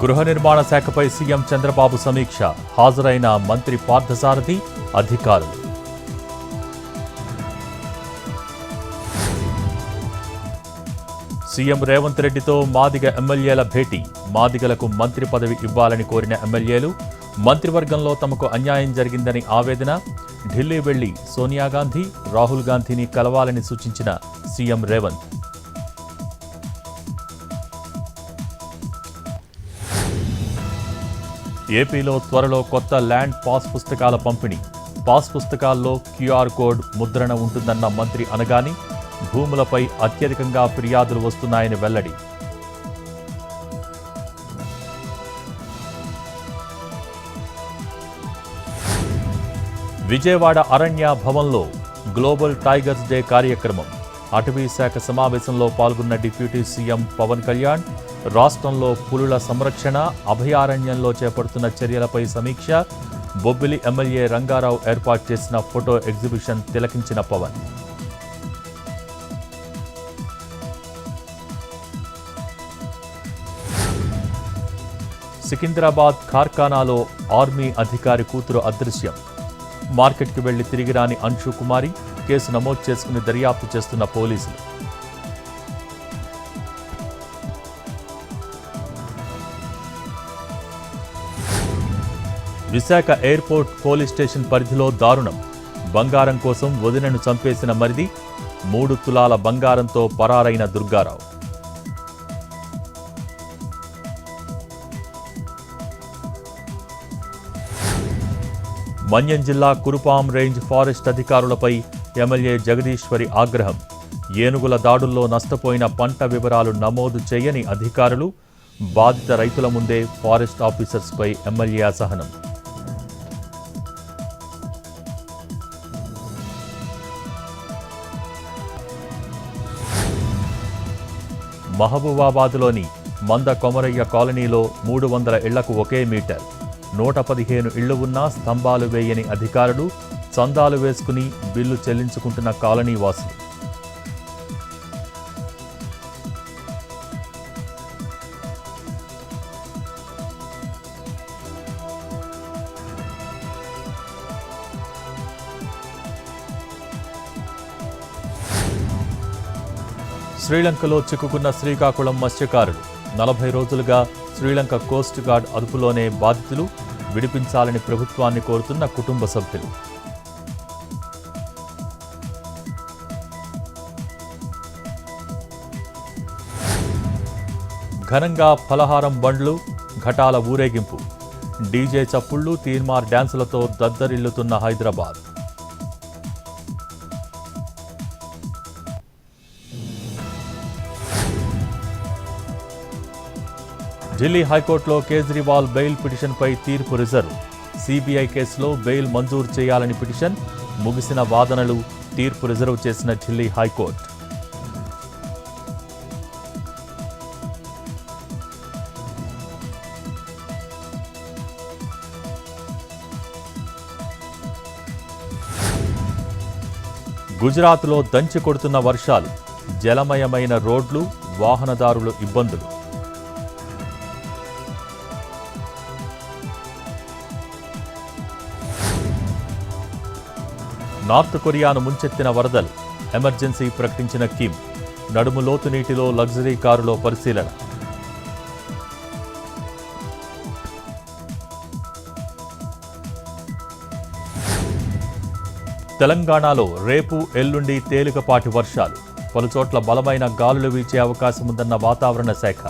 గృహ నిర్మాణ శాఖపై సీఎం చంద్రబాబు సమీక్ష, హాజరైన మంత్రి పార్థసారథి, అధికారులు. సీఎం రేవంత్ రెడ్డితో మాదిగ ఎమ్మెల్యేల భేటీ, మాదిగలకు మంత్రి పదవి ఇవ్వాలని కోరిన ఎమ్మెల్యేలు, మంత్రివర్గంలో తమకు అన్యాయం జరిగిందని ఆవేదన, ఢిల్లీ వెళ్లి సోనియా గాంధీ, రాహుల్ గాంధీని కలవాలని సూచించిన సీఎం రేవంత్. ఏపీలో త్వరలో కొత్త ల్యాండ్ పాస్ పుస్తకాల పంపిణీ, పాస్ పుస్తకాల్లో క్యూఆర్ కోడ్ ముద్రణ ఉంటుందన్న మంత్రి అనగాని, భూములపై అత్యధికంగా ఫిర్యాదులు వస్తున్నాయని వెల్లడి. విజయవాడ అరణ్య భవన్లో గ్లోబల్ టైగర్స్ డే కార్యక్రమం, అటవీ శాఖ సమావేశంలో పాల్గొన్న డిప్యూటీ సీఎం పవన్ కళ్యాణ్, రాష్ట్రంలో పులుల సంరక్షణ, అభయారణ్యంలో చేపడుతున్న చర్యలపై సమీక్ష, బొబ్బిలి ఎమ్మెల్యే రంగారావు ఏర్పాటు చేసిన ఫోటో ఎగ్జిబిషన్ తిలకించిన పవన్. సికింద్రాబాద్ కార్ఖానాలో ఆర్మీ అధికారి కూతురు అదృశ్యం, మార్కెట్కి వెళ్లి తిరిగి రాని అంశు కుమారి, కేసు నమోదు చేసుకుని దర్యాప్తు చేస్తున్న పోలీసులు. విశాఖ ఎయిర్పోర్ట్ పోలీస్ స్టేషన్ పరిధిలో దారుణం, బంగారం కోసం వదినను చంపేసిన మరిది, 3 తులాల బంగారంతో పరారైన దుర్గారావు. మన్యం జిల్లా కురుపాం రేంజ్ ఫారెస్ట్ అధికారులపై ఎమ్మెల్యే జగదీశ్వరి ఆగ్రహం, ఏనుగుల దాడుల్లో నష్టపోయిన పంట వివరాలు నమోదు చేయని అధికారులు, బాధిత రైతుల ముందే ఫారెస్ట్ ఆఫీసర్స్పై ఎమ్మెల్యే అసహనం. మహబూబాబాద్లోని మంద కొమరయ్య కాలనీలో 300 ఇళ్లకు ఒకే మీటర్, 115 ఇళ్లు ఉన్నా స్తంభాలు వేయని అధికారులు, చందాలు వేసుకుని బిల్లు చెల్లించుకుంటున్న కాలనీ వాసులు. శ్రీలంకలో చిక్కుకున్న శ్రీకాకుళం మత్స్యకారులు, 40 రోజులుగా శ్రీలంక కోస్ట్ గార్డ్ అదుపులోనే బాధితులు, విడిపించాలని ప్రభుత్వాన్ని కోరుతున్న కుటుంబ సభ్యులు. ఘనంగా ఫలహారం బండ్లు, ఘటాల ఊరేగింపు, డీజే చప్పుళ్లు, తీన్మార్ డ్యాన్సులతో దద్దరిల్లుతున్న హైదరాబాద్. ఢిల్లీ హైకోర్టులో కేజ్రీవాల్ బెయిల్ పిటిషన్పై తీర్పు రిజర్వ్, సిబిఐ కేసులో బెయిల్ మంజూరు చేయాలని పిటిషన్, ముగిసిన వాదనలు, తీర్పు రిజర్వ్ చేసిన ఢిల్లీ హైకోర్టు. గుజరాత్లో దంచి కొడుతున్న వర్షాలు, జలమయమైన రోడ్లు, వాహనదారులు ఇబ్బందులు. నార్త్ కొరియాను ముంచెత్తిన వరదలు, ఎమర్జెన్సీ ప్రకటించిన కిమ్, నడుము లోతు నీటిలో లగ్జరీ కారులో పరిశీలన. తెలంగాణలో రేపు ఎల్లుండి తేలికపాటి వర్షాలు, పలుచోట్ల బలమైన గాలులు వీచే అవకాశం ఉందన్న వాతావరణ శాఖ.